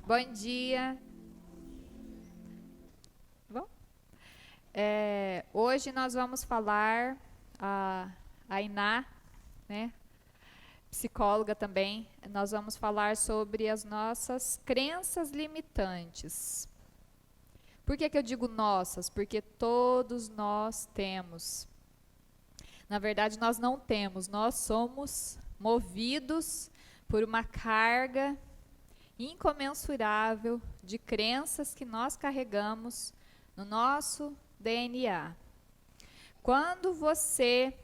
Bom dia. Bom, hoje nós vamos falar, a Iná, né, psicóloga também, nós vamos falar sobre as nossas crenças limitantes. Por que eu digo nossas? Porque todos nós temos. Na verdade, nós não temos, nós somos movidos por uma carga incomensurável de crenças que nós carregamos no nosso DNA. Quando você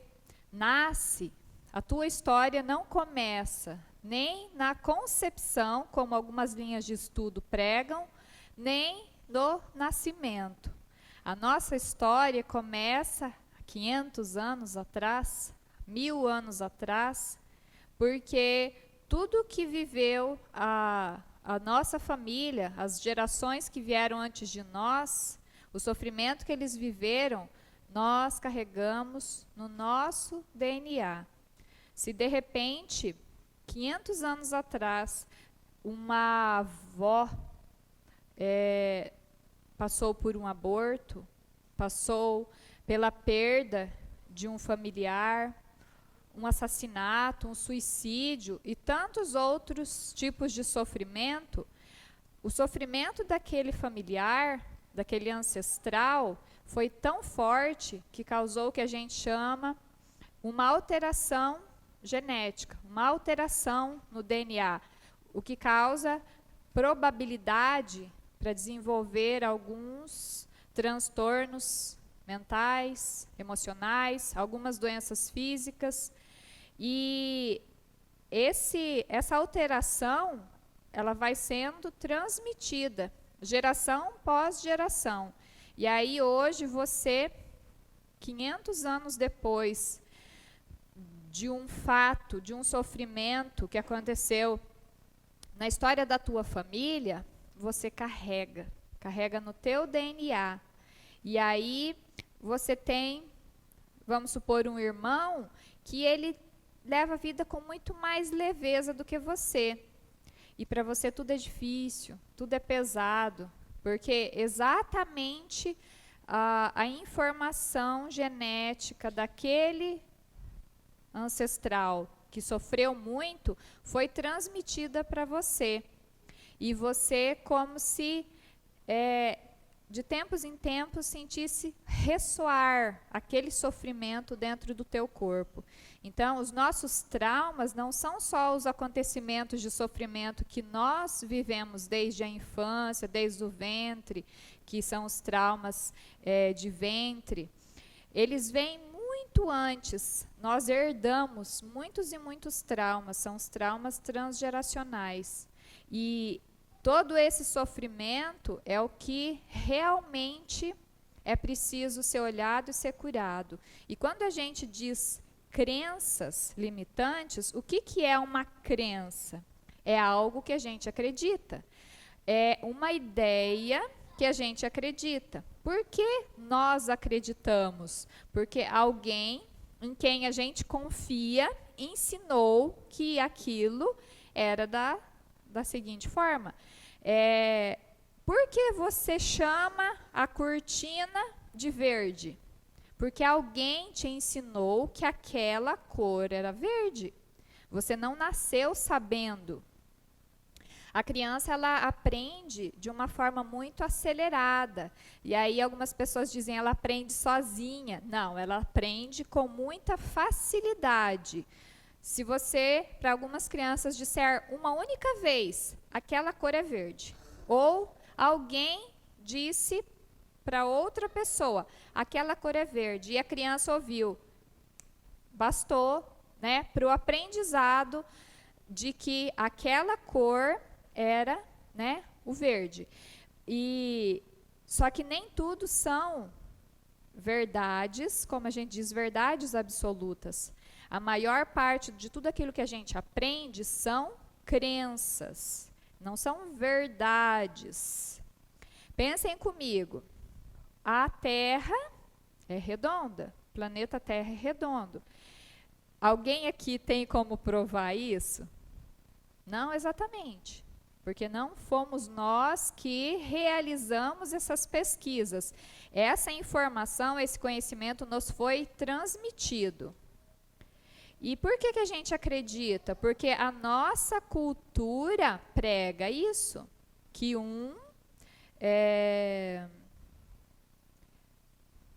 nasce, a tua história não começa nem na concepção, como algumas linhas de estudo pregam, nem no nascimento. A nossa história começa há 500 anos atrás, 1000 anos atrás, porque tudo que viveu a nossa família, as gerações que vieram antes de nós, o sofrimento que eles viveram, nós carregamos no nosso DNA. Se de repente, 500 anos atrás, uma avó passou por um aborto, passou pela perda de um familiar, um assassinato, um suicídio e tantos outros tipos de sofrimento, o sofrimento daquele familiar, daquele ancestral, foi tão forte que causou o que a gente chama uma alteração genética, uma alteração no DNA, o que causa probabilidade para desenvolver alguns transtornos mentais, emocionais, algumas doenças físicas. E essa alteração, ela vai sendo transmitida, geração pós geração. E aí hoje você, 500 anos depois de um fato, de um sofrimento que aconteceu na história da tua família, você carrega no teu DNA. E aí você tem, vamos supor, um irmão que ele leva a vida com muito mais leveza do que você. E para você tudo é difícil, tudo é pesado, porque exatamente a informação genética daquele ancestral que sofreu muito foi transmitida para você. E você, como se de tempos em tempos sentisse ressoar aquele sofrimento dentro do teu corpo. Então, os nossos traumas não são só os acontecimentos de sofrimento que nós vivemos desde a infância, desde o ventre, que são os traumas de ventre. Eles vêm muito antes. Nós herdamos muitos e muitos traumas, são os traumas transgeracionais. E todo esse sofrimento é o que realmente é preciso ser olhado e ser curado. E quando a gente diz crenças limitantes, o que é uma crença? É algo que a gente acredita. É uma ideia que a gente acredita. Por que nós acreditamos? Porque alguém em quem a gente confia ensinou que aquilo era da seguinte forma. Por que você chama a cortina de verde? Porque alguém te ensinou que aquela cor era verde. Você não nasceu sabendo. A criança, ela aprende de uma forma muito acelerada. E aí algumas pessoas dizem ela aprende sozinha. Não, ela aprende com muita facilidade. Se você, para algumas crianças, disser uma única vez, aquela cor é verde. Ou alguém disse para outra pessoa, aquela cor é verde. E a criança ouviu. Bastou, né, para o aprendizado de que aquela cor era, né, o verde. Só que nem tudo são verdades, como a gente diz, verdades absolutas. A maior parte de tudo aquilo que a gente aprende são crenças, não são verdades. Pensem comigo, a Terra é redonda, o planeta Terra é redondo. Alguém aqui tem como provar isso? Não exatamente. porque não fomos nós que realizamos essas pesquisas. Essa informação, esse conhecimento nos foi transmitido. E por que a gente acredita? Porque a nossa cultura prega isso, que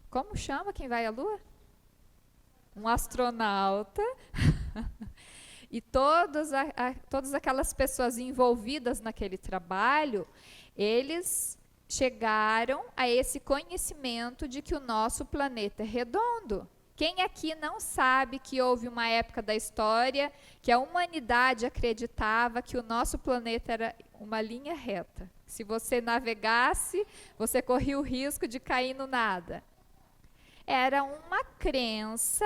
como chama quem vai à Lua? Um astronauta. E todas aquelas pessoas envolvidas naquele trabalho, eles chegaram a esse conhecimento de que o nosso planeta é redondo. Quem aqui não sabe que houve uma época da história que a humanidade acreditava que o nosso planeta era uma linha reta? Se você navegasse, você corria o risco de cair no nada. Era uma crença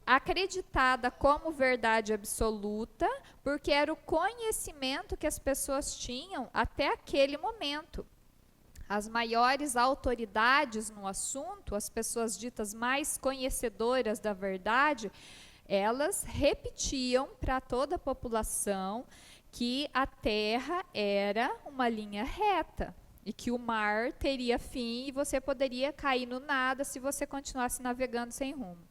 acreditada como verdade absoluta, porque era o conhecimento que as pessoas tinham até aquele momento. As maiores autoridades no assunto, as pessoas ditas mais conhecedoras da verdade, elas repetiam para toda a população que a Terra era uma linha reta e que o mar teria fim e você poderia cair no nada se você continuasse navegando sem rumo.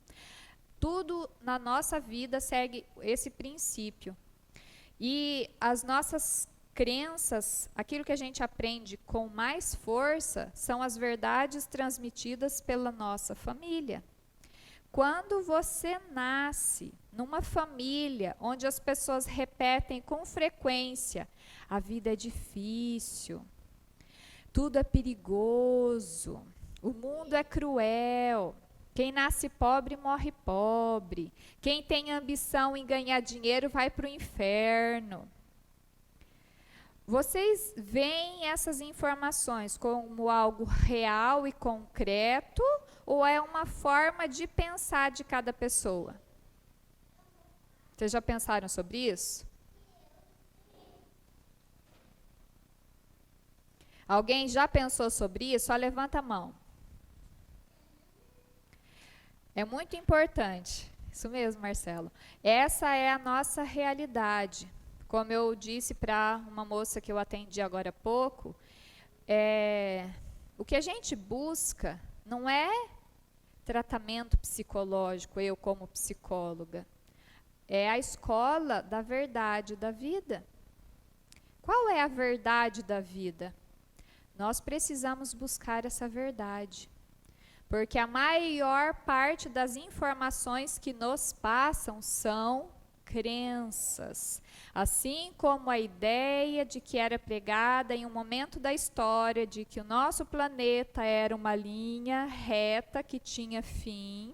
Tudo na nossa vida segue esse princípio. E as nossas crenças, aquilo que a gente aprende com mais força, são as verdades transmitidas pela nossa família. Quando você nasce numa família onde as pessoas repetem com frequência, a vida é difícil, tudo é perigoso, o mundo é cruel, quem nasce pobre morre pobre, quem tem ambição em ganhar dinheiro vai para o inferno. Vocês veem essas informações como algo real e concreto ou é uma forma de pensar de cada pessoa? Vocês já pensaram sobre isso? Alguém já pensou sobre isso? Só levanta a mão. É muito importante. Isso mesmo, Marcelo. Essa é a nossa realidade. Como eu disse para uma moça que eu atendi agora há pouco, o que a gente busca não é tratamento psicológico, eu como psicóloga. É a escola da verdade da vida. Qual é a verdade da vida? Nós precisamos buscar essa verdade. Porque a maior parte das informações que nos passam são crenças, assim como a ideia de que era pregada em um momento da história de que o nosso planeta era uma linha reta que tinha fim,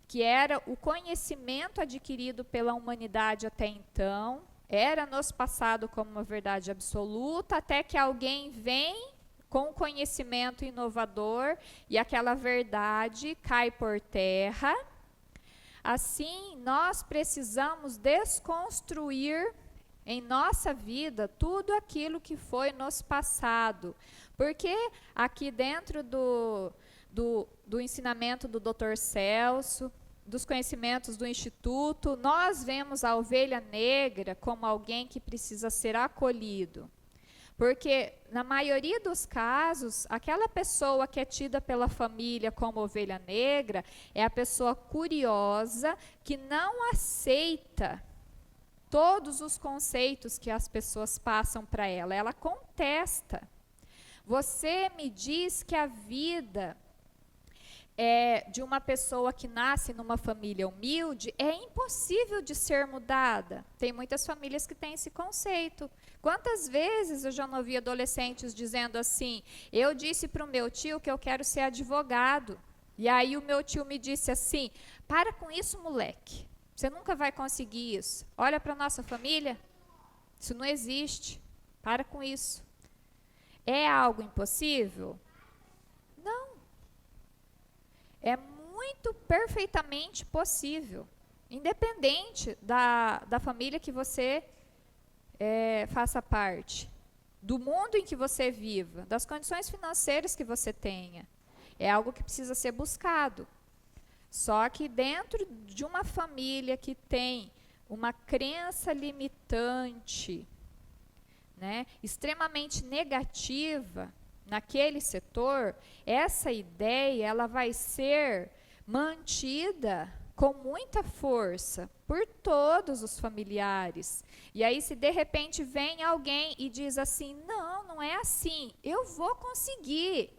que era o conhecimento adquirido pela humanidade até então, era nos passado como uma verdade absoluta, até que alguém vem com conhecimento inovador e aquela verdade cai por terra. Assim, nós precisamos desconstruir em nossa vida tudo aquilo que foi nos passado. Porque aqui dentro do ensinamento do Dr. Celso, dos conhecimentos do Instituto, nós vemos a ovelha negra como alguém que precisa ser acolhido. Porque, na maioria dos casos, aquela pessoa que é tida pela família como ovelha negra é a pessoa curiosa que não aceita todos os conceitos que as pessoas passam para ela. Ela contesta. Você me diz que a vida de uma pessoa que nasce numa família humilde é impossível de ser mudada. Tem muitas famílias que têm esse conceito. Quantas vezes eu já não ouvi adolescentes dizendo assim, eu disse para o meu tio que eu quero ser advogado. E aí o meu tio me disse assim, para com isso, moleque. Você nunca vai conseguir isso. Olha para a nossa família, isso não existe. Para com isso. É algo impossível? Não. É muito perfeitamente possível. Independente da família que você faça parte, do mundo em que você viva, das condições financeiras que você tenha. É algo que precisa ser buscado. Só que dentro de uma família que tem uma crença limitante, né, extremamente negativa naquele setor, essa ideia ela vai ser mantida com muita força por todos os familiares. E aí, se de repente vem alguém e diz assim, não, não é assim, eu vou conseguir.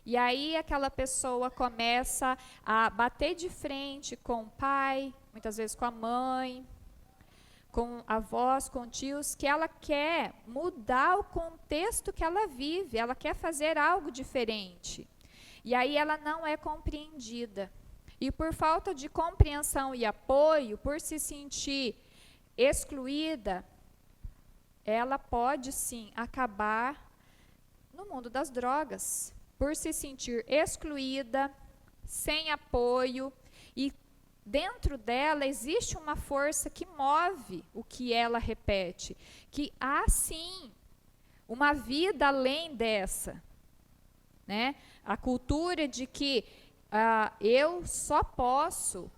E aí aquela pessoa começa a bater de frente com o pai, muitas vezes com a mãe, com avós, com tios, que ela quer mudar o contexto que ela vive, ela quer fazer algo diferente. E aí ela não é compreendida. E por falta de compreensão e apoio, por se sentir excluída, ela pode sim acabar no mundo das drogas. Por se sentir excluída, sem apoio, e dentro dela existe uma força que move o que ela repete, que há sim uma vida além dessa, né? A cultura de que eu só posso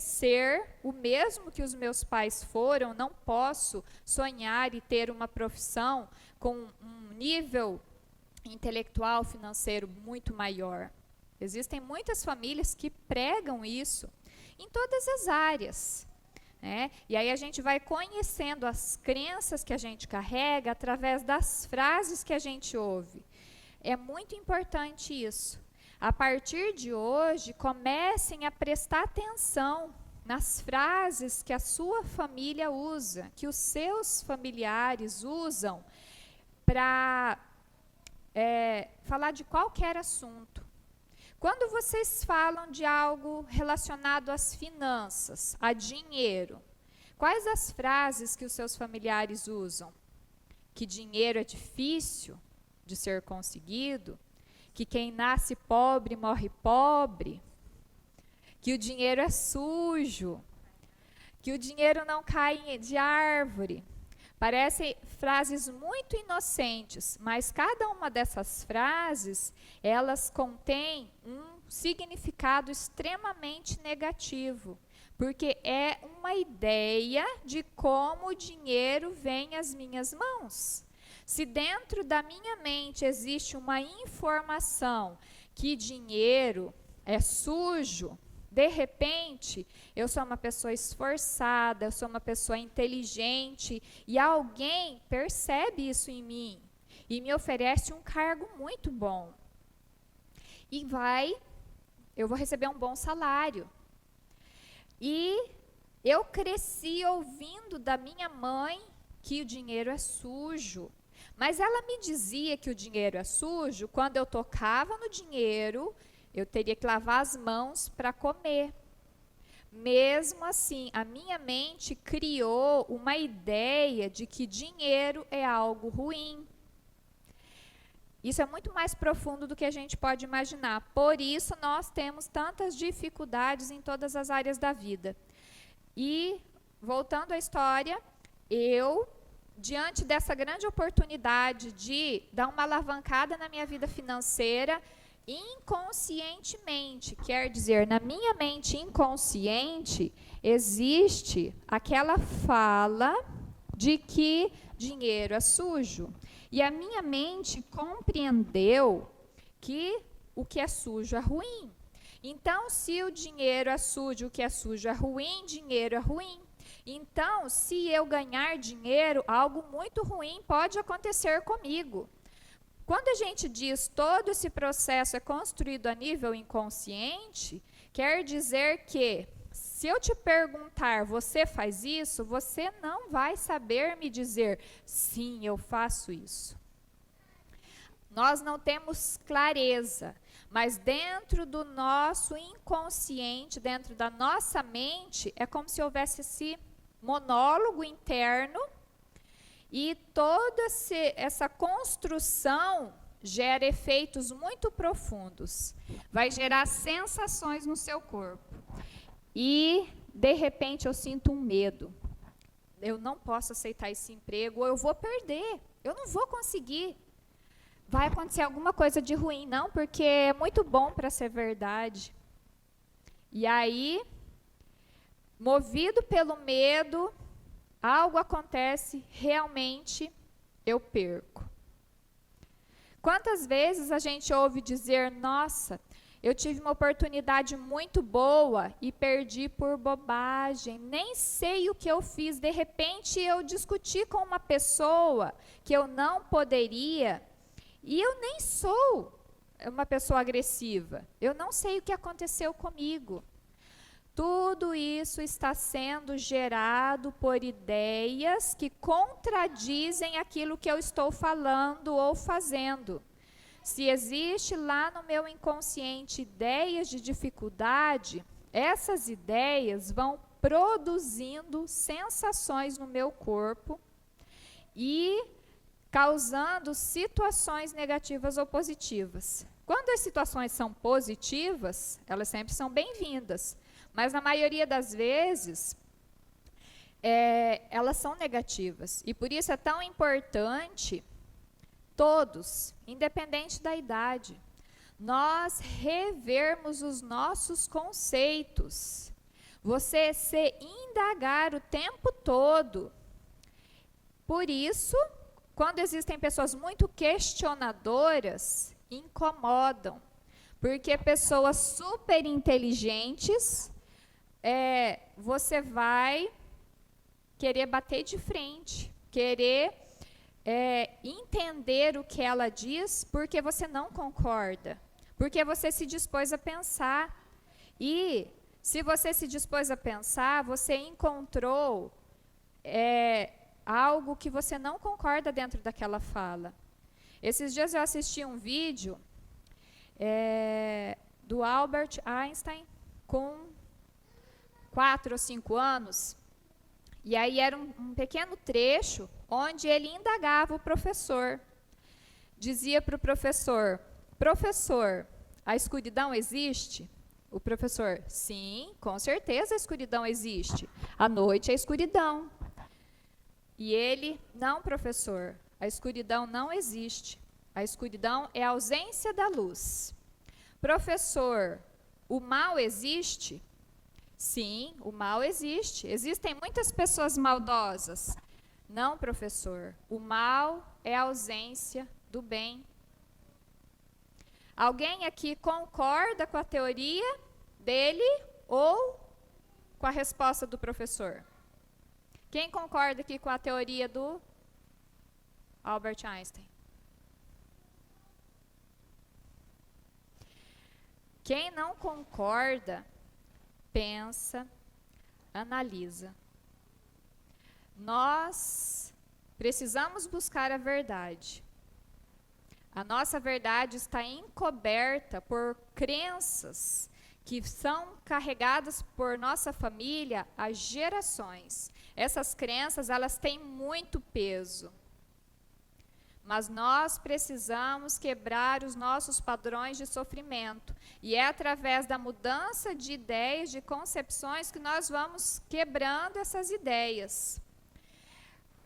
ser o mesmo que os meus pais foram, não posso sonhar e ter uma profissão com um nível intelectual, financeiro muito maior. Existem muitas famílias que pregam isso em todas as áreas, né? E aí a gente vai conhecendo as crenças que a gente carrega através das frases que a gente ouve. É muito importante isso. A partir de hoje, comecem a prestar atenção nas frases que a sua família usa, que os seus familiares usam para falar de qualquer assunto. Quando vocês falam de algo relacionado às finanças, a dinheiro, quais as frases que os seus familiares usam? Que dinheiro é difícil de ser conseguido, que quem nasce pobre morre pobre, que o dinheiro é sujo, que o dinheiro não cai de árvore. Parecem frases muito inocentes, mas cada uma dessas frases, elas contêm um significado extremamente negativo, porque é uma ideia de como o dinheiro vem às minhas mãos. Se dentro da minha mente existe uma informação que dinheiro é sujo, de repente, eu sou uma pessoa esforçada, eu sou uma pessoa inteligente, e alguém percebe isso em mim e me oferece um cargo muito bom. E eu vou receber um bom salário. E eu cresci ouvindo da minha mãe que o dinheiro é sujo. Mas ela me dizia que o dinheiro é sujo quando eu tocava no dinheiro, eu teria que lavar as mãos para comer. Mesmo assim, a minha mente criou uma ideia de que dinheiro é algo ruim. Isso é muito mais profundo do que a gente pode imaginar. Por isso, nós temos tantas dificuldades em todas as áreas da vida. E, voltando à história, diante dessa grande oportunidade de dar uma alavancada na minha vida financeira, inconscientemente, quer dizer, na minha mente inconsciente, existe aquela fala de que dinheiro é sujo. E a minha mente compreendeu que o que é sujo é ruim. Então, se o dinheiro é sujo, o que é sujo é ruim, dinheiro é ruim. Então, se eu ganhar dinheiro, algo muito ruim pode acontecer comigo. Quando a gente diz todo esse processo é construído a nível inconsciente, quer dizer que, se eu te perguntar, você faz isso? Você não vai saber me dizer, sim, eu faço isso. Nós não temos clareza, mas dentro do nosso inconsciente, dentro da nossa mente, é como se houvesse esse monólogo interno e toda essa construção gera efeitos muito profundos. Vai gerar sensações no seu corpo. E, de repente, eu sinto um medo. Eu não posso aceitar esse emprego, ou eu vou perder, eu não vou conseguir. Vai acontecer alguma coisa de ruim, não, porque é muito bom para ser verdade. E aí, movido pelo medo, algo acontece, realmente eu perco. Quantas vezes a gente ouve dizer, nossa, eu tive uma oportunidade muito boa e perdi por bobagem, nem sei o que eu fiz, de repente eu discuti com uma pessoa que eu não poderia, e eu nem sou uma pessoa agressiva, eu não sei o que aconteceu comigo. Tudo isso está sendo gerado por ideias que contradizem aquilo que eu estou falando ou fazendo. Se existe lá no meu inconsciente ideias de dificuldade, essas ideias vão produzindo sensações no meu corpo e causando situações negativas ou positivas. Quando as situações são positivas, elas sempre são bem-vindas. Mas na maioria das vezes, elas são negativas. E por isso é tão importante, todos, independente da idade, nós revermos os nossos conceitos. Você se indagar o tempo todo. Por isso, quando existem pessoas muito questionadoras, incomodam. Porque pessoas super inteligentes, você vai querer bater de frente, querer entender o que ela diz, porque você não concorda, porque você se dispôs a pensar. E se você se dispôs a pensar, você encontrou algo que você não concorda dentro daquela fala. Esses dias eu assisti um vídeo do Albert Einstein com 4 ou 5 anos, e aí era um pequeno trecho onde ele indagava o professor. Dizia para o professor, professor, a escuridão existe? O professor, sim, com certeza a escuridão existe. À noite é escuridão. E ele, não, professor, a escuridão não existe. A escuridão é a ausência da luz. Professor, o mal existe? Sim, o mal existe. Existem muitas pessoas maldosas. Não, professor, o mal é a ausência do bem. Alguém aqui concorda com a teoria dele ou com a resposta do professor? Quem concorda aqui com a teoria do Albert Einstein? Quem não concorda, pensa, analisa. Nós precisamos buscar a verdade. A nossa verdade está encoberta por crenças que são carregadas por nossa família há gerações. Essas crenças, elas têm muito peso. Mas nós precisamos quebrar os nossos padrões de sofrimento. E é através da mudança de ideias, de concepções, que nós vamos quebrando essas ideias.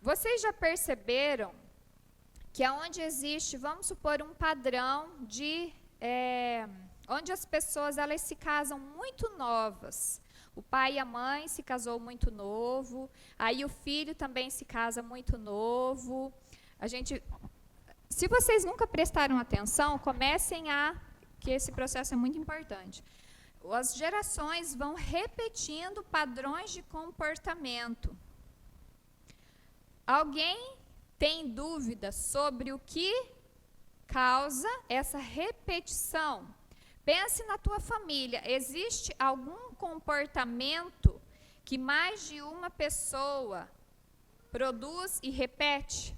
Vocês já perceberam que aonde existe, vamos supor, um padrão de onde as pessoas elas se casam muito novas. O pai e a mãe se casou muito novo, aí o filho também se casa muito novo. Se vocês nunca prestaram atenção, comecem que esse processo é muito importante. As gerações vão repetindo padrões de comportamento. Alguém tem dúvida sobre o que causa essa repetição? Pense na tua família. Existe algum comportamento que mais de uma pessoa produz e repete?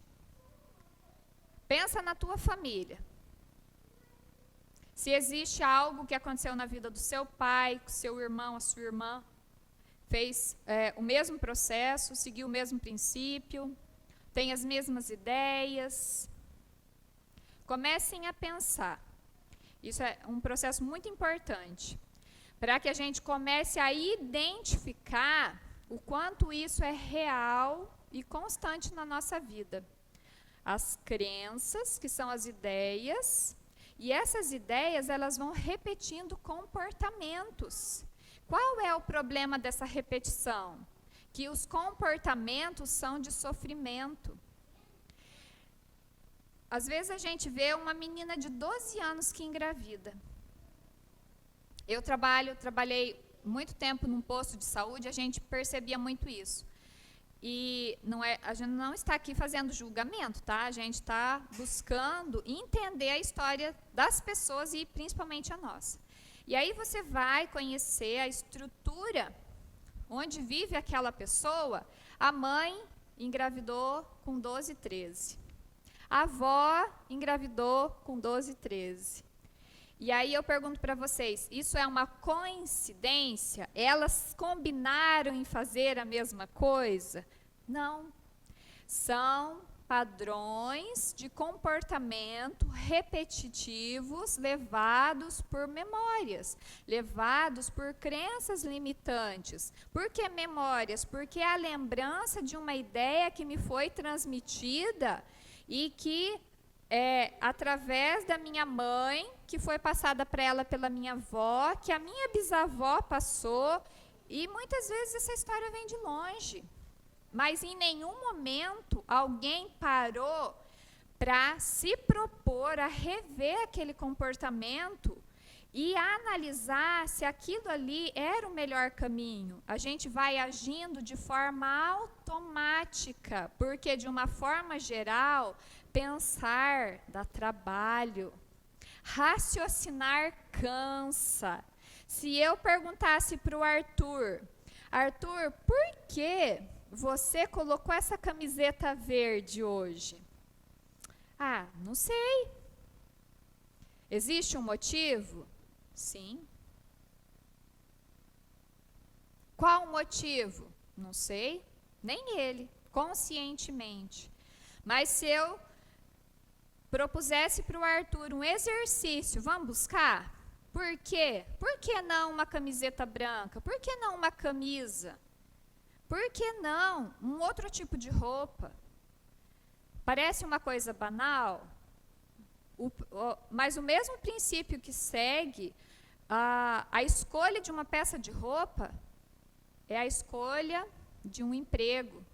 Pensa na tua família. Se existe algo que aconteceu na vida do seu pai, com seu irmão, a sua irmã, fez o mesmo processo, seguiu o mesmo princípio, tem as mesmas ideias. Comecem a pensar. Isso é um processo muito importante, para que a gente comece a identificar o quanto isso é real e constante na nossa vida. As crenças, que são as ideias, e essas ideias elas vão repetindo comportamentos. Qual é o problema dessa repetição? Que os comportamentos são de sofrimento. Às vezes a gente vê uma menina de 12 anos que engravida. Eu trabalhei muito tempo num posto de saúde, a gente percebia muito isso. E a gente não está aqui fazendo julgamento, tá? A gente está buscando entender a história das pessoas e principalmente a nossa. E aí você vai conhecer a estrutura onde vive aquela pessoa. A mãe engravidou com 12, 13. A avó engravidou com 12, 13. E aí eu pergunto para vocês, isso é uma coincidência? Elas combinaram em fazer a mesma coisa? Não. São padrões de comportamento repetitivos levados por memórias, levados por crenças limitantes. Por que memórias? Porque é a lembrança de uma ideia que me foi transmitida e que através da minha mãe, que foi passada para ela pela minha avó, que a minha bisavó passou, e muitas vezes essa história vem de longe. Mas em nenhum momento alguém parou para se propor a rever aquele comportamento e analisar se aquilo ali era o melhor caminho. A gente vai agindo de forma automática, porque de uma forma geral, pensar dá trabalho, raciocinar cansa. Se eu perguntasse para o Arthur, por que você colocou essa camiseta verde hoje? Ah, não sei. Existe um motivo? Sim. Qual o motivo? Não sei, nem ele, conscientemente. Mas se eu propusesse para o Arthur um exercício, vamos buscar? Por quê? Por que não uma camiseta branca? Por que não uma camisa? Por que não um outro tipo de roupa? Parece uma coisa banal, mas o mesmo princípio que segue a escolha de uma peça de roupa é a escolha de um emprego.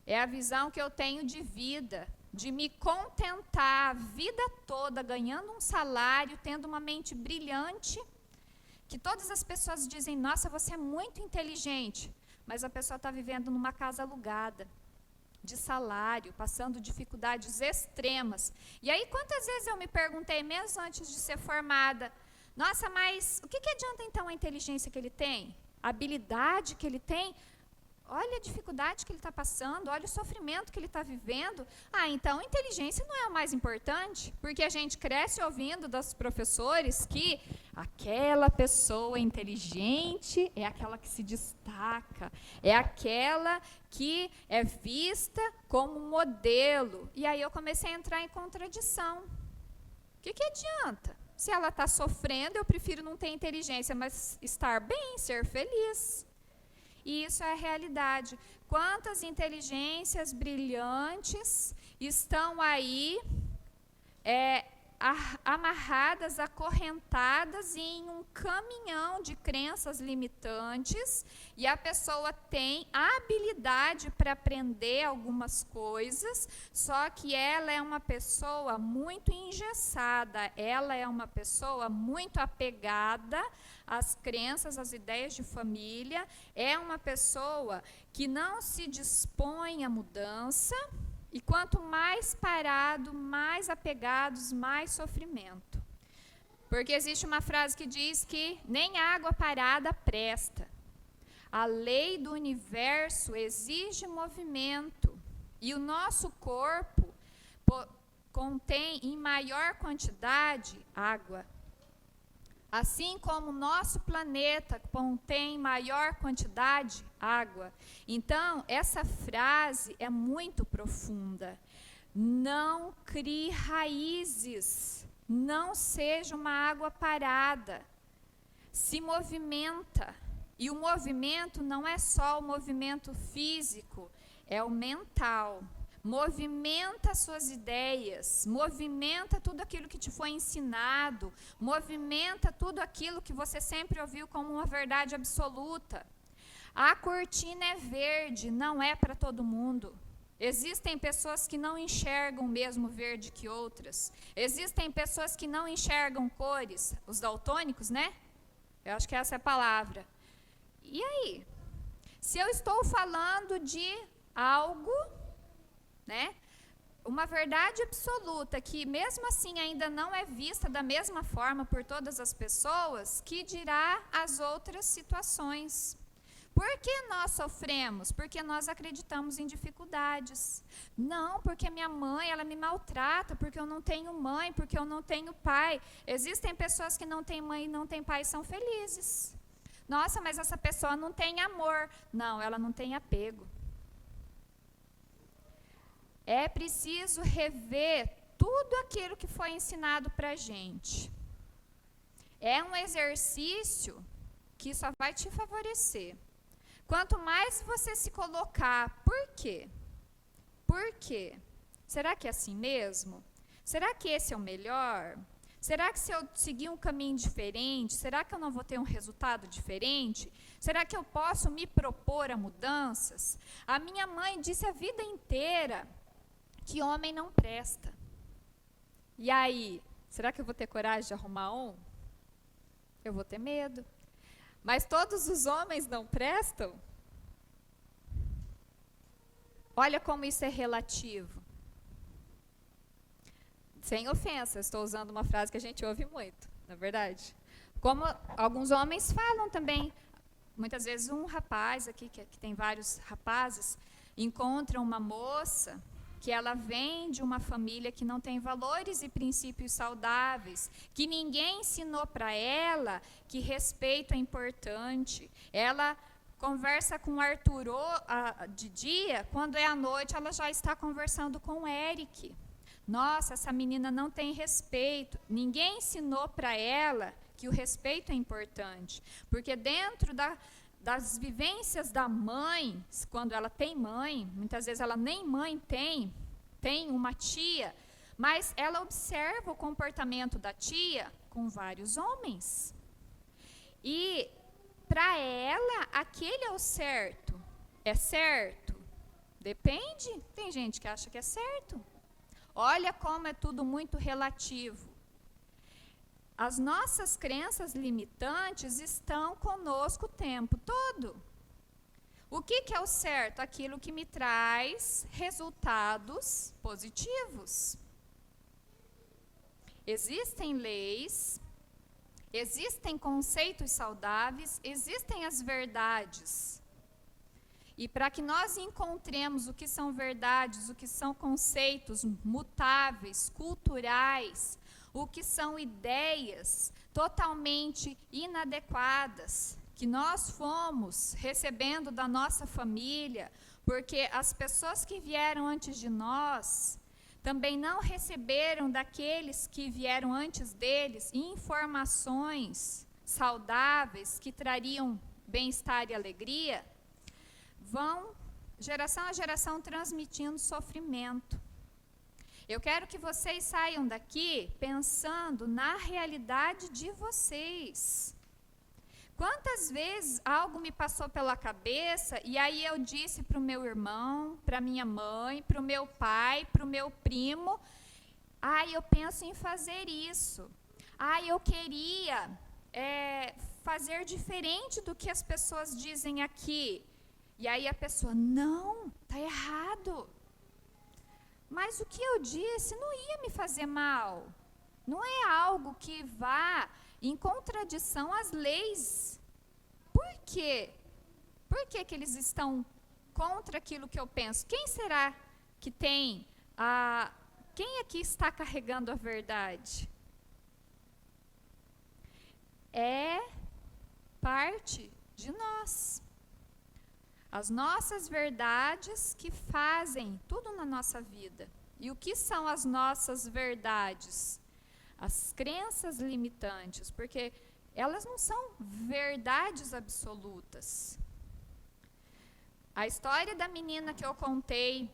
É a visão que eu tenho de vida, de me contentar a vida toda ganhando um salário, tendo uma mente brilhante, que todas as pessoas dizem, nossa, você é muito inteligente, mas a pessoa está vivendo numa casa alugada, de salário, passando dificuldades extremas. E aí, quantas vezes eu me perguntei, mesmo antes de ser formada, nossa, mas o que adianta então a inteligência que ele tem? A habilidade que ele tem? Olha a dificuldade que ele está passando, olha o sofrimento que ele está vivendo. Ah, então a inteligência não é o mais importante, porque a gente cresce ouvindo dos professores que aquela pessoa inteligente é aquela que se destaca, é aquela que é vista como modelo. E aí eu comecei a entrar em contradição. O que adianta? Se ela está sofrendo, eu prefiro não ter inteligência, mas estar bem, ser feliz. E isso é a realidade. Quantas inteligências brilhantes estão aí amarradas, acorrentadas em um caminhão de crenças limitantes, e a pessoa tem a habilidade para aprender algumas coisas, só que ela é uma pessoa muito engessada, ela é uma pessoa muito apegada às crenças, às ideias de família, é uma pessoa que não se dispõe à mudança. E quanto mais parado, mais apegados, mais sofrimento. Porque existe uma frase que diz que nem água parada presta. A lei do universo exige movimento. E o nosso corpo contém em maior quantidade água. Assim como o nosso planeta contém maior quantidade água. Então, essa frase é muito profunda. Não crie raízes, não seja uma água parada. Se movimenta. E o movimento não é só o movimento físico, é o mental. Movimenta suas ideias, movimenta tudo aquilo que te foi ensinado, movimenta tudo aquilo que você sempre ouviu como uma verdade absoluta. A cortina é verde, não é para todo mundo. Existem pessoas que não enxergam o mesmo verde que outras. Existem pessoas que não enxergam cores, os daltônicos, né? Eu acho que essa é a palavra. E aí? Se eu estou falando de algo, né? Uma verdade absoluta que mesmo assim ainda não é vista da mesma forma por todas as pessoas, que dirá as outras situações. Por que nós sofremos? Porque nós acreditamos em dificuldades. Não, porque minha mãe, ela me maltrata, porque eu não tenho mãe, porque eu não tenho pai. Existem pessoas que não têm mãe e não têm pai e são felizes. Nossa, mas essa pessoa não tem amor. Não, ela não tem apego. É preciso rever tudo aquilo que foi ensinado para a gente. É um exercício que só vai te favorecer. Quanto mais você se colocar, por quê? Por quê? Será que é assim mesmo? Será que esse é o melhor? Será que se eu seguir um caminho diferente, será que eu não vou ter um resultado diferente? Será que eu posso me propor a mudanças? A minha mãe disse a vida inteira que homem não presta. E aí, será que eu vou ter coragem de arrumar um? Eu vou ter medo. Mas todos os homens não prestam? Olha como isso é relativo. Sem ofensa, estou usando uma frase que a gente ouve muito, na verdade. Como alguns homens falam também. Muitas vezes um rapaz aqui, que tem vários rapazes, encontra uma moça que ela vem de uma família que não tem valores e princípios saudáveis, que ninguém ensinou para ela que respeito é importante. Ela conversa com o Arthur de dia, quando é à noite ela já está conversando com o Eric. Nossa, essa menina não tem respeito. Ninguém ensinou para ela que o respeito é importante, porque dentro das vivências da mãe, quando ela tem mãe, muitas vezes ela nem mãe tem uma tia, mas ela observa o comportamento da tia com vários homens. E para ela, aquele é o certo. É certo? Depende. Tem gente que acha que é certo. Olha como é tudo muito relativo. As nossas crenças limitantes estão conosco o tempo todo. O que é o certo? Aquilo que me traz resultados positivos. Existem leis, existem conceitos saudáveis, existem as verdades. E para que nós encontremos o que são verdades, o que são conceitos mutáveis, culturais, o que são ideias totalmente inadequadas, que nós fomos recebendo da nossa família, porque as pessoas que vieram antes de nós também não receberam daqueles que vieram antes deles informações saudáveis que trariam bem-estar e alegria, vão geração a geração transmitindo sofrimento. Eu quero que vocês saiam daqui pensando na realidade de vocês. Quantas vezes algo me passou pela cabeça e aí eu disse para o meu irmão, para minha mãe, para o meu pai, para o meu primo, eu penso em fazer isso. Eu queria fazer diferente do que as pessoas dizem aqui. E aí a pessoa, não, está errado. Mas o que eu disse não ia me fazer mal. Não é algo que vá em contradição às leis. Por quê? Por que eles estão contra aquilo que eu penso? Quem será que tem quem aqui está carregando a verdade? É parte de nós. As nossas verdades que fazem tudo na nossa vida. E o que são as nossas verdades? As crenças limitantes, porque elas não são verdades absolutas. A história da menina que eu contei,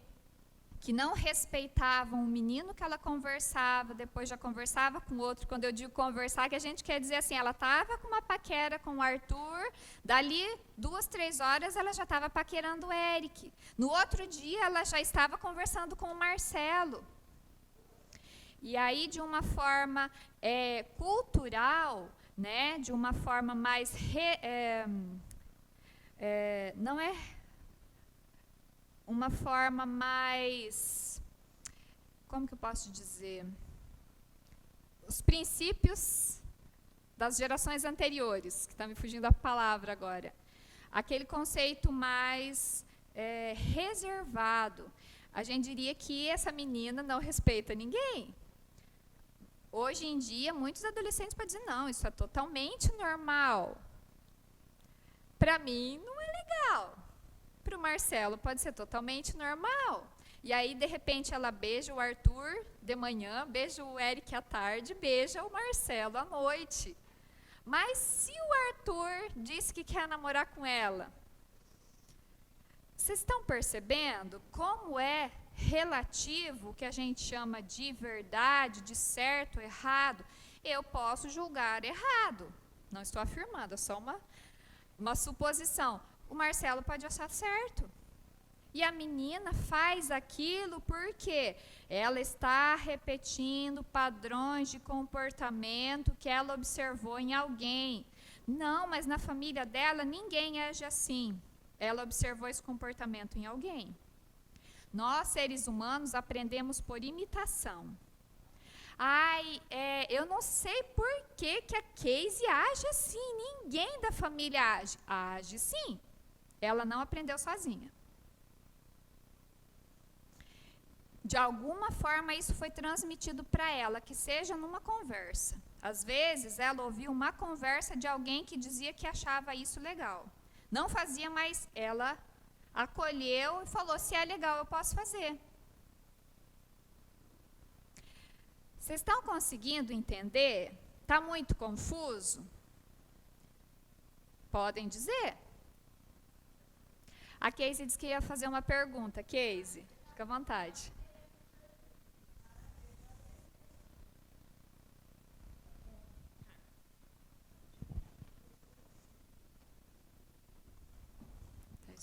que não respeitavam o menino que ela conversava, depois já conversava com outro. Quando eu digo conversar, que a gente quer dizer assim, ela estava com uma paquera com o Arthur, dali 2, 3 horas ela já estava paquerando o Eric. No outro dia ela já estava conversando com o Marcelo. E aí, de uma forma cultural, né, de uma forma mais... não é uma forma mais... Como que eu posso dizer? Os princípios das gerações anteriores, que está me fugindo a palavra agora. Aquele conceito mais reservado. A gente diria que essa menina não respeita ninguém. Hoje em dia, muitos adolescentes podem dizer, não, isso é totalmente normal. Para mim, não é legal. Para o Marcelo, pode ser totalmente normal. E aí, de repente, ela beija o Arthur de manhã, beija o Eric à tarde, beija o Marcelo à noite. Mas se o Arthur disse que quer namorar com ela, vocês estão percebendo como é relativo, o que a gente chama de verdade, de certo, errado? Eu posso julgar errado. Não estou afirmando, é só uma suposição. O Marcelo pode achar certo. E a menina faz aquilo porque ela está repetindo padrões de comportamento que ela observou em alguém. Não, mas na família dela ninguém age assim. Ela observou esse comportamento em alguém. Nós, seres humanos, aprendemos por imitação. Eu não sei por que a Casey age assim. Ninguém da família age. Age sim. Ela não aprendeu sozinha. De alguma forma, isso foi transmitido para ela, que seja numa conversa. Às vezes, ela ouviu uma conversa de alguém que dizia que achava isso legal. Não fazia, mas ela acolheu e falou, se é legal, eu posso fazer. Vocês estão conseguindo entender? Está muito confuso? Podem dizer. A Casey disse que ia fazer uma pergunta. Casey, fica à vontade.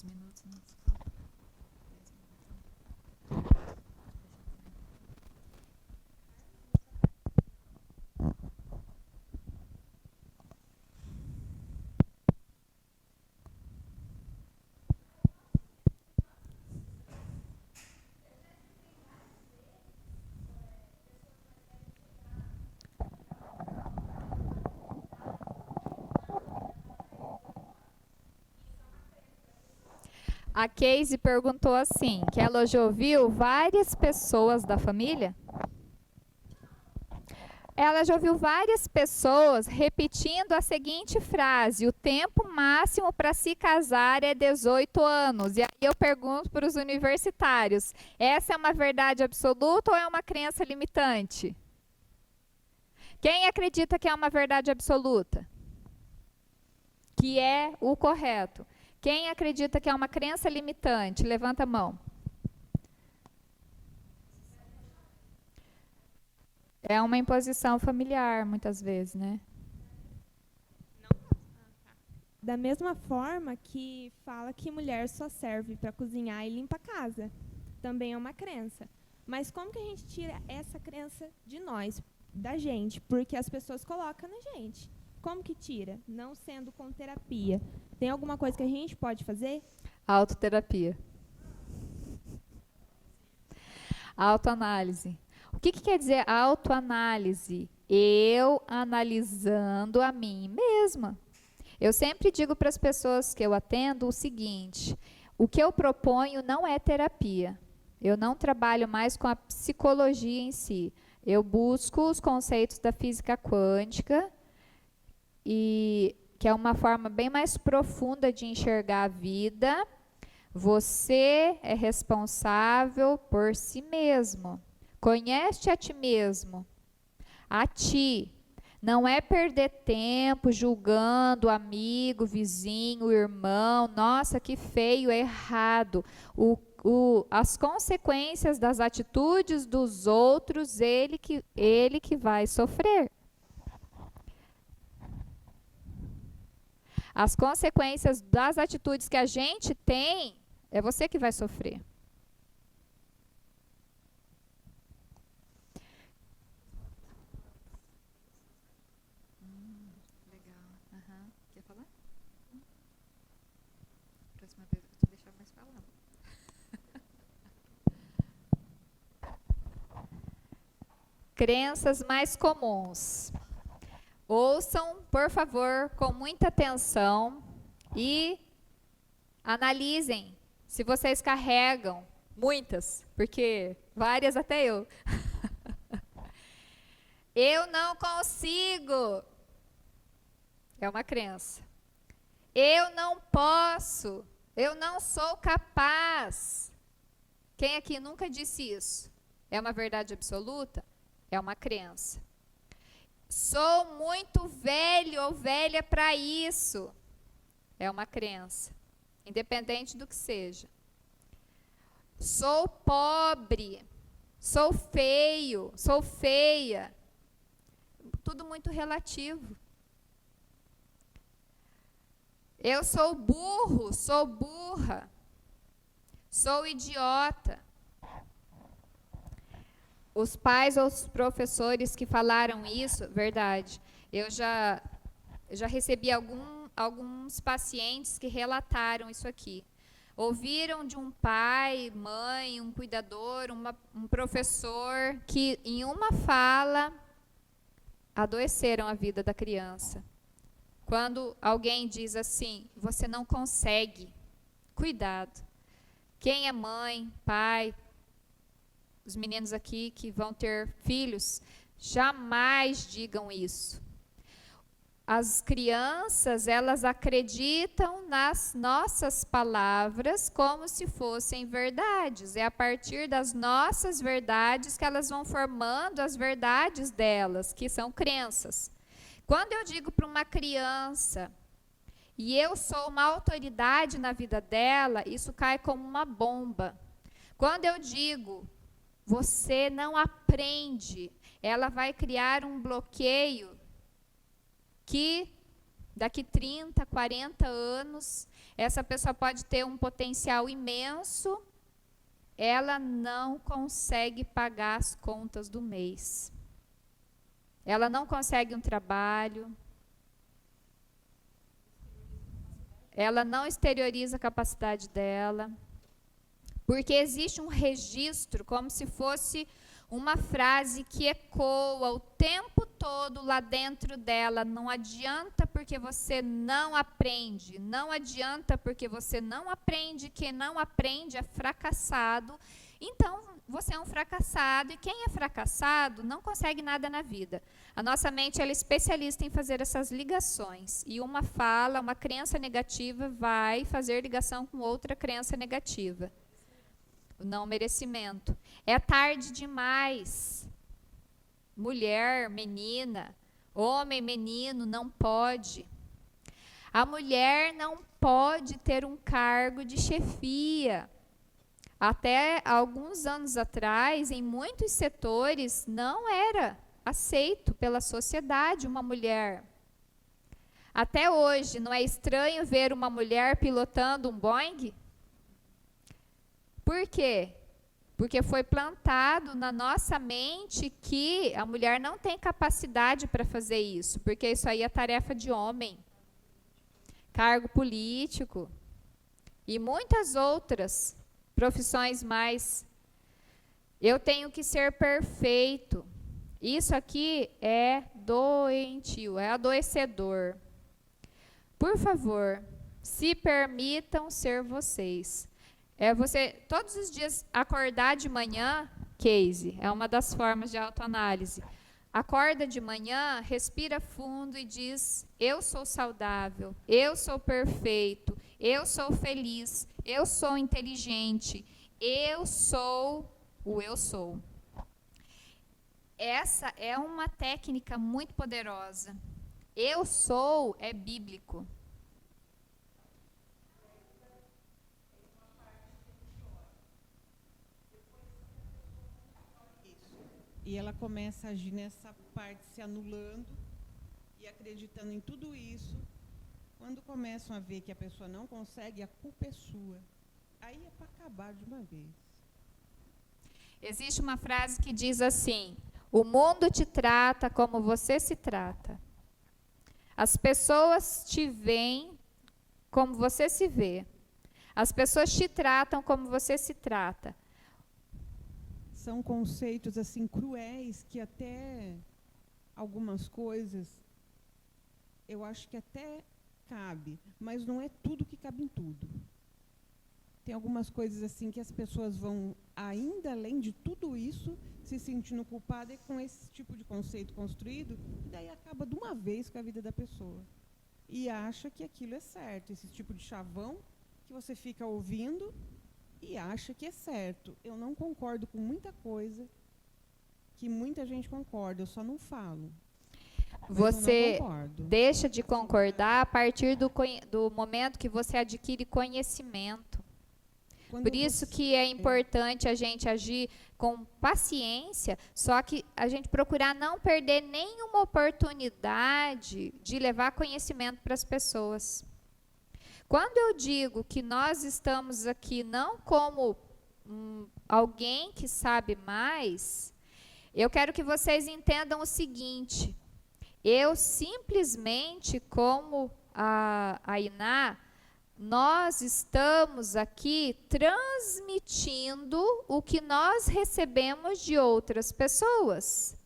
Minutos, não falta. 10 minutos. A Casey perguntou assim, que ela já ouviu várias pessoas da família? Ela já ouviu várias pessoas repetindo a seguinte frase, o tempo máximo para se casar é 18 anos. E aí eu pergunto para os universitários, essa é uma verdade absoluta ou é uma crença limitante? Quem acredita que é uma verdade absoluta? Que é o correto. Quem acredita que é uma crença limitante? Levanta a mão. É uma imposição familiar, muitas vezes, né? Da mesma forma que fala que mulher só serve para cozinhar e limpar a casa. Também é uma crença. Mas como que a gente tira essa crença de nós, da gente? Porque as pessoas colocam na gente. Como que tira? Não sendo com terapia. Tem alguma coisa que a gente pode fazer? Autoterapia. Autoanálise. O que quer dizer autoanálise? Eu analisando a mim mesma. Eu sempre digo para as pessoas que eu atendo o seguinte, o que eu proponho não é terapia. Eu não trabalho mais com a psicologia em si. Eu busco os conceitos da física quântica, e que é uma forma bem mais profunda de enxergar a vida. Você é responsável por si mesmo. Conhece a ti mesmo. A ti. Não é perder tempo julgando o amigo, vizinho, irmão. Nossa, que feio, é errado. as consequências das atitudes dos outros, ele que vai sofrer. As consequências das atitudes que a gente tem, é você que vai sofrer. Legal. Quer falar? Próxima vez eu vou deixar mais falando. Crenças mais comuns. Ouçam, por favor, com muita atenção e analisem se vocês carregam muitas, porque várias até eu. Eu não consigo. É uma crença. Eu não posso. Eu não sou capaz. Quem aqui nunca disse isso? É uma verdade absoluta? É uma crença. Sou muito velho ou velha para isso. É uma crença. Independente do que seja. Sou pobre. Sou feio. Sou feia. Tudo muito relativo. Eu sou burro. Sou burra. Sou idiota. Os pais ou os professores que falaram isso, verdade. Eu já recebi alguns pacientes que relataram isso aqui. Ouviram de um pai, mãe, um cuidador, um professor, que em uma fala adoeceram a vida da criança. Quando alguém diz assim, você não consegue, cuidado. Quem é mãe, pai, os meninos aqui que vão ter filhos, jamais digam isso. As crianças, elas acreditam nas nossas palavras como se fossem verdades. É a partir das nossas verdades que elas vão formando as verdades delas, que são crenças. Quando eu digo para uma criança, e eu sou uma autoridade na vida dela, isso cai como uma bomba. Quando eu digo, você não aprende, ela vai criar um bloqueio que daqui 30, 40 anos, essa pessoa pode ter um potencial imenso, ela não consegue pagar as contas do mês. Ela não consegue um trabalho, ela não exterioriza a capacidade dela, porque existe um registro, como se fosse uma frase que ecoa o tempo todo lá dentro dela. Não adianta porque você não aprende. Não adianta porque você não aprende. Quem não aprende é fracassado. Então, você é um fracassado. E quem é fracassado não consegue nada na vida. A nossa mente ela é especialista em fazer essas ligações. E uma fala, uma crença negativa vai fazer ligação com outra crença negativa. O não merecimento. É tarde demais. Mulher, menina, homem, menino, não pode. A mulher não pode ter um cargo de chefia. Até alguns anos atrás, em muitos setores, não era aceito pela sociedade uma mulher. Até hoje, não é estranho ver uma mulher pilotando um Boeing? Por quê? Porque foi plantado na nossa mente que a mulher não tem capacidade para fazer isso, porque isso aí é tarefa de homem. Cargo político e muitas outras profissões mais. Eu tenho que ser perfeito. Isso aqui é doentio, é adoecedor. Por favor, se permitam ser vocês. É você, todos os dias, acordar de manhã, Casey, é uma das formas de autoanálise. Acorda de manhã, respira fundo e diz, eu sou saudável, eu sou perfeito, eu sou feliz, eu sou inteligente, eu sou o eu sou. Essa é uma técnica muito poderosa. Eu sou é bíblico. . 。 . 。 . . . . . . . . . . . . . . . . . . . . . . . . . . . . . . . . . . . . . . . . . . . . . . . . . . . . . . . E ela começa a agir nessa parte, se anulando e acreditando em tudo isso. Quando começam a ver que a pessoa não consegue, a culpa é sua. Aí é para acabar de uma vez. Existe uma frase que diz assim: o mundo te trata como você se trata. As pessoas te veem como você se vê. As pessoas te tratam como você se trata. São conceitos assim cruéis que até algumas coisas eu acho que até cabe, mas não é tudo que cabe em tudo. Tem algumas coisas assim que as pessoas vão, ainda além de tudo isso, se sentindo culpada e com esse tipo de conceito construído, e daí acaba de uma vez com a vida da pessoa. E acha que aquilo é certo, esse tipo de chavão que você fica ouvindo e acha que é certo. Eu não concordo com muita coisa que muita gente concorda, eu só não falo. Você deixa de concordar a partir do momento que você adquire conhecimento. Por isso que é importante a gente agir com paciência, só que a gente procurar não perder nenhuma oportunidade de levar conhecimento para as pessoas. Quando eu digo que nós estamos aqui não como alguém que sabe mais, eu quero que vocês entendam o seguinte: eu simplesmente, como a Iná, nós estamos aqui transmitindo o que nós recebemos de outras pessoas.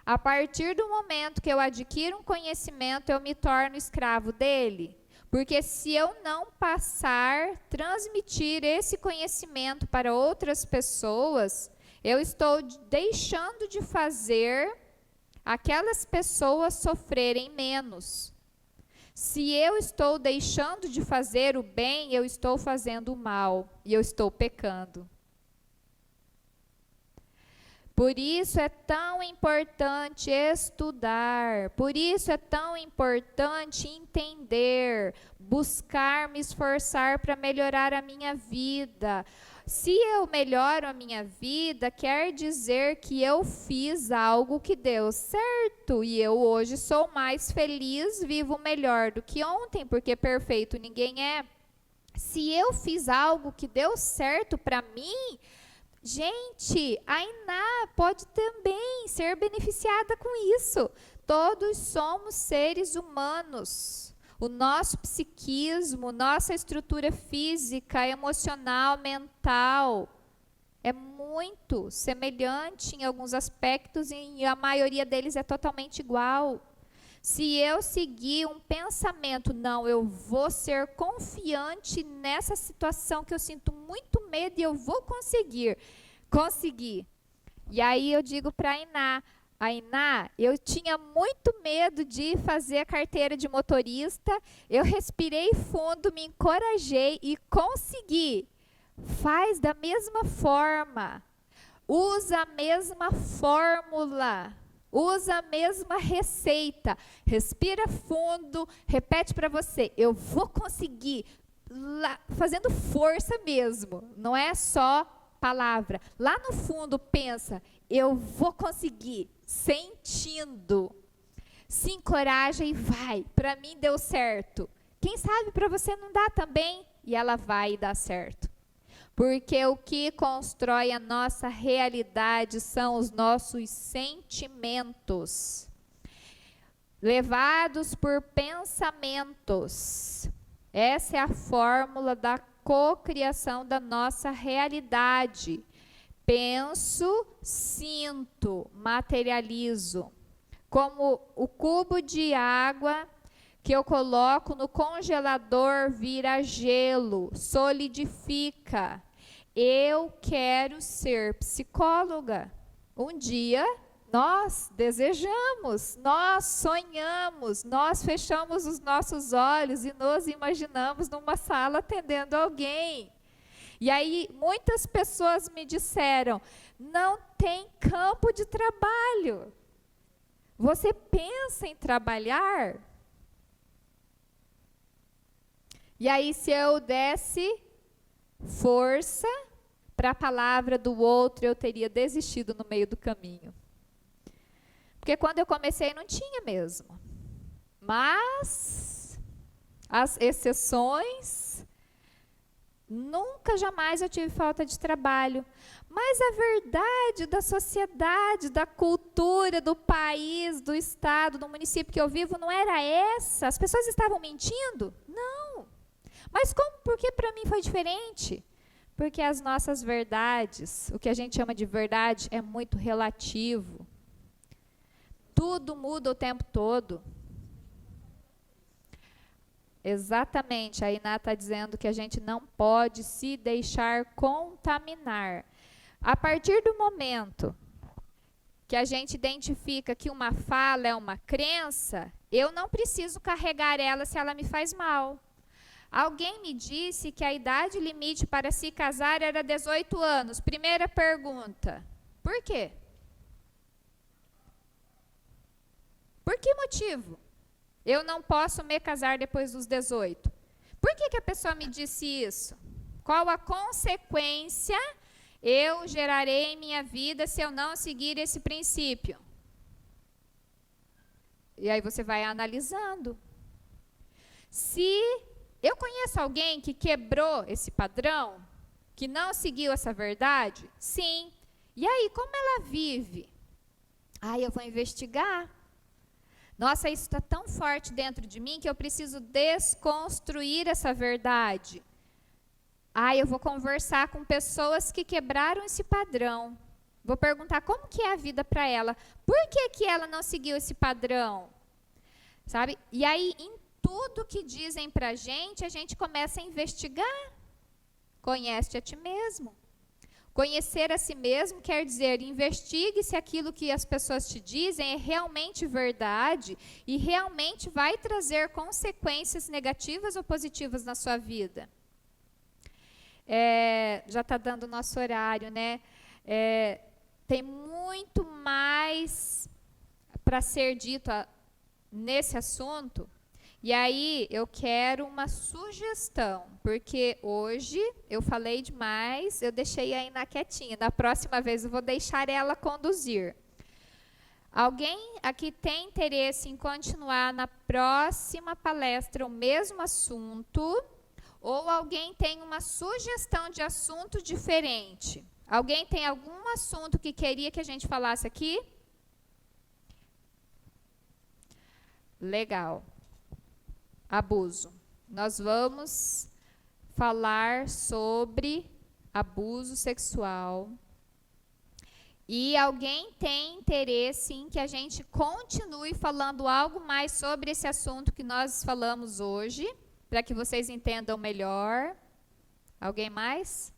A partir do momento que eu adquiro um conhecimento, eu me torno escravo dele. Porque se eu não transmitir esse conhecimento para outras pessoas, eu estou deixando de fazer aquelas pessoas sofrerem menos. Se eu estou deixando de fazer o bem, eu estou fazendo o mal e eu estou pecando. Por isso é tão importante estudar, por isso é tão importante entender, buscar me esforçar para melhorar a minha vida. Se eu melhoro a minha vida, quer dizer que eu fiz algo que deu certo e eu hoje sou mais feliz, vivo melhor do que ontem, porque perfeito ninguém é. Se eu fiz algo que deu certo para mim, gente, a Iná pode também ser beneficiada com isso. Todos somos seres humanos. O nosso psiquismo, nossa estrutura física, emocional, mental é muito semelhante em alguns aspectos e a maioria deles é totalmente igual. Se eu seguir um pensamento, não, eu vou ser confiante nessa situação que eu sinto muito medo e eu vou conseguir. E aí eu digo para a Iná, eu tinha muito medo de fazer a carteira de motorista, eu respirei fundo, me encorajei e consegui. Faz da mesma forma, usa a mesma fórmula, usa a mesma receita, respira fundo, repete para você, eu vou conseguir, fazendo força mesmo, não é só palavra. Lá no fundo pensa, eu vou conseguir, sentindo. Se encoraja e vai. Para mim deu certo. Quem sabe para você não dá também? E ela vai dar certo. Porque o que constrói a nossa realidade são os nossos sentimentos. Levados por pensamentos. Essa é a fórmula da cocriação da nossa realidade. Penso, sinto, materializo. Como o cubo de água que eu coloco no congelador vira gelo, solidifica. Eu quero ser psicóloga. Um dia nós desejamos, nós sonhamos, nós fechamos os nossos olhos e nos imaginamos numa sala atendendo alguém. E aí muitas pessoas me disseram, não tem campo de trabalho. Você pensa em trabalhar? E aí se eu desse força para a palavra do outro, eu teria desistido no meio do caminho. Porque quando eu comecei não tinha mesmo. Mas as exceções, nunca, jamais eu tive falta de trabalho. Mas a verdade da sociedade, da cultura, do país, do estado, do município que eu vivo não era essa. As pessoas estavam mentindo? Não. Mas como? Por que para mim foi diferente? Porque as nossas verdades, o que a gente chama de verdade, é muito relativo. Tudo muda o tempo todo. Exatamente, a Iná está dizendo que a gente não pode se deixar contaminar. A partir do momento que a gente identifica que uma fala é uma crença, eu não preciso carregar ela se ela me faz mal. Alguém me disse que a idade limite para se casar era 18 anos. Primeira pergunta, por quê? Por que motivo? Eu não posso me casar depois dos 18. Por que a pessoa me disse isso? Qual a consequência eu gerarei em minha vida se eu não seguir esse princípio? E aí você vai analisando. Se eu conheço alguém que quebrou esse padrão, que não seguiu essa verdade, sim. E aí, como ela vive? Eu vou investigar. Nossa, isso está tão forte dentro de mim que eu preciso desconstruir essa verdade. Eu vou conversar com pessoas que quebraram esse padrão. Vou perguntar como que é a vida para ela. Por que ela não seguiu esse padrão? Sabe? E aí, em tudo que dizem para a gente começa a investigar. Conhece a ti mesmo. Conhecer a si mesmo quer dizer, investigue se aquilo que as pessoas te dizem é realmente verdade e realmente vai trazer consequências negativas ou positivas na sua vida. Já está dando o nosso horário, né? Tem muito mais para ser dito nesse assunto. E aí, eu quero uma sugestão, porque hoje eu falei demais, eu deixei a Iná quietinha. Na próxima vez eu vou deixar ela conduzir. Alguém aqui tem interesse em continuar na próxima palestra o mesmo assunto? Ou alguém tem uma sugestão de assunto diferente? Alguém tem algum assunto que queria que a gente falasse aqui? Legal. Abuso. Nós vamos falar sobre abuso sexual. E alguém tem interesse em que a gente continue falando algo mais sobre esse assunto que nós falamos hoje, para que vocês entendam melhor? Alguém mais?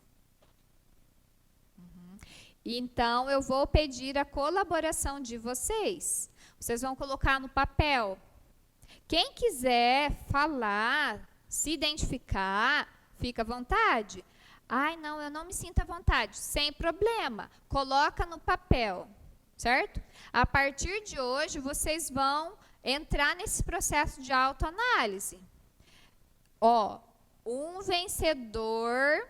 Então, eu vou pedir a colaboração de vocês. Vocês vão colocar no papel. Quem quiser falar, se identificar, fica à vontade. Não, eu não me sinto à vontade. Sem problema. Coloca no papel, certo? A partir de hoje, vocês vão entrar nesse processo de autoanálise. Um vencedor,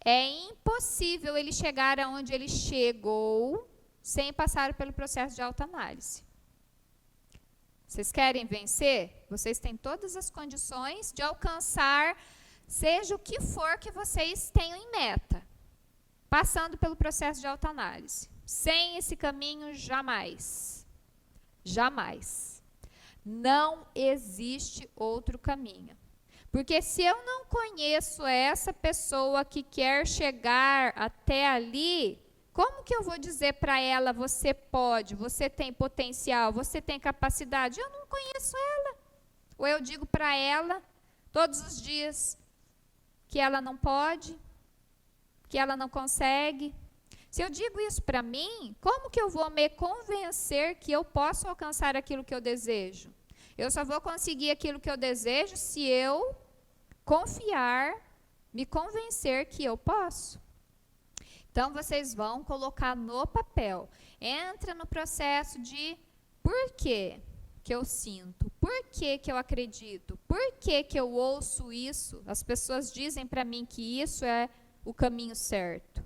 é impossível ele chegar aonde ele chegou sem passar pelo processo de autoanálise. Vocês querem vencer? Vocês têm todas as condições de alcançar, seja o que for que vocês tenham em meta, passando pelo processo de autoanálise. Sem esse caminho, jamais. Jamais. Não existe outro caminho. Porque se eu não conheço essa pessoa que quer chegar até ali, como que eu vou dizer para ela, você pode, você tem potencial, você tem capacidade? Eu não conheço ela. Ou eu digo para ela, todos os dias, que ela não pode, que ela não consegue. Se eu digo isso para mim, como que eu vou me convencer que eu posso alcançar aquilo que eu desejo? Eu só vou conseguir aquilo que eu desejo se eu confiar, me convencer que eu posso. Então, vocês vão colocar no papel. Entra no processo de por que que eu sinto, por que que eu acredito, por que que eu ouço isso. As pessoas dizem para mim que isso é o caminho certo.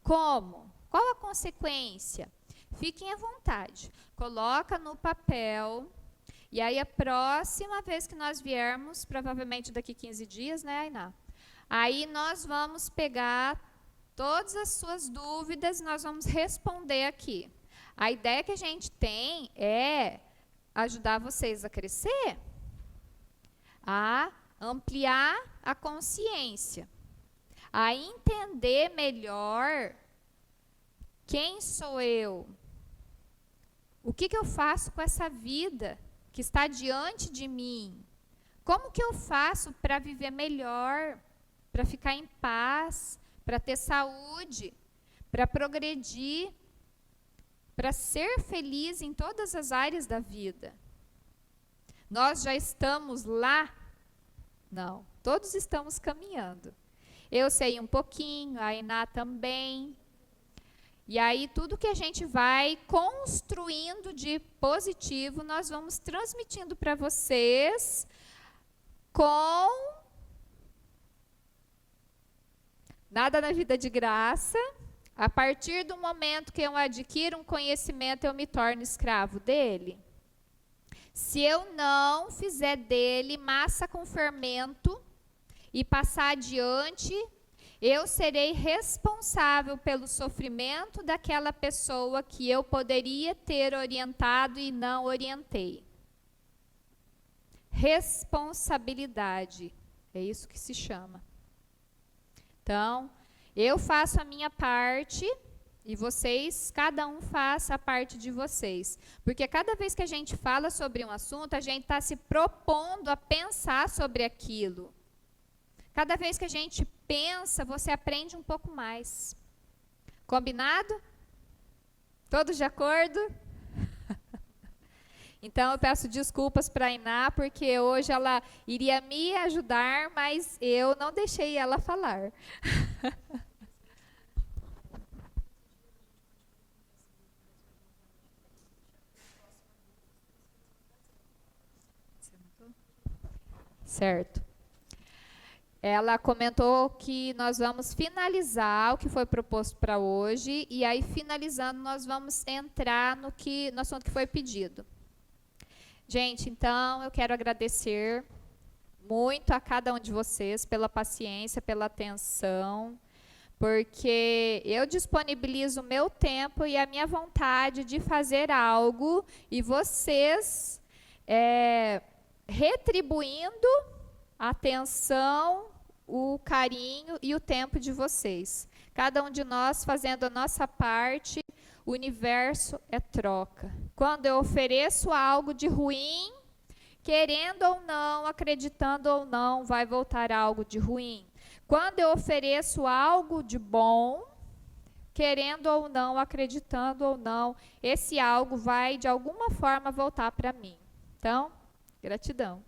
Como? Qual a consequência? Fiquem à vontade. Coloca no papel. E aí, a próxima vez que nós viermos, provavelmente daqui 15 dias, né, Ainá? Aí nós vamos pegar todas as suas dúvidas e nós vamos responder aqui. A ideia que a gente tem é ajudar vocês a crescer, a ampliar a consciência, a entender melhor quem sou eu, o que eu faço com essa vida que está diante de mim, como que eu faço para viver melhor, para ficar em paz, para ter saúde, para progredir, para ser feliz em todas as áreas da vida. Nós já estamos lá? Não, todos estamos caminhando. Eu sei um pouquinho, a Ainá também. E aí, tudo que a gente vai construindo de positivo, nós vamos transmitindo para vocês com nada na vida de graça. A partir do momento que eu adquiro um conhecimento, eu me torno escravo dele. Se eu não fizer dele massa com fermento e passar adiante, eu serei responsável pelo sofrimento daquela pessoa que eu poderia ter orientado e não orientei. Responsabilidade, é isso que se chama. Então, eu faço a minha parte e vocês, cada um faça a parte de vocês. Porque cada vez que a gente fala sobre um assunto, a gente está se propondo a pensar sobre aquilo. Cada vez que a gente pensa, você aprende um pouco mais. Combinado? Todos de acordo? Então, eu peço desculpas para a Ainá, porque hoje ela iria me ajudar, mas eu não deixei ela falar. Certo. Ela comentou que nós vamos finalizar o que foi proposto para hoje, e aí, finalizando, nós vamos entrar no assunto que foi pedido. Gente, então, eu quero agradecer muito a cada um de vocês pela paciência, pela atenção, porque eu disponibilizo o meu tempo e a minha vontade de fazer algo, e vocês retribuindo a atenção, o carinho e o tempo de vocês. Cada um de nós fazendo a nossa parte, o universo é troca. Quando eu ofereço algo de ruim, querendo ou não, acreditando ou não, vai voltar algo de ruim. Quando eu ofereço algo de bom, querendo ou não, acreditando ou não, esse algo vai de alguma forma voltar para mim. Então, gratidão.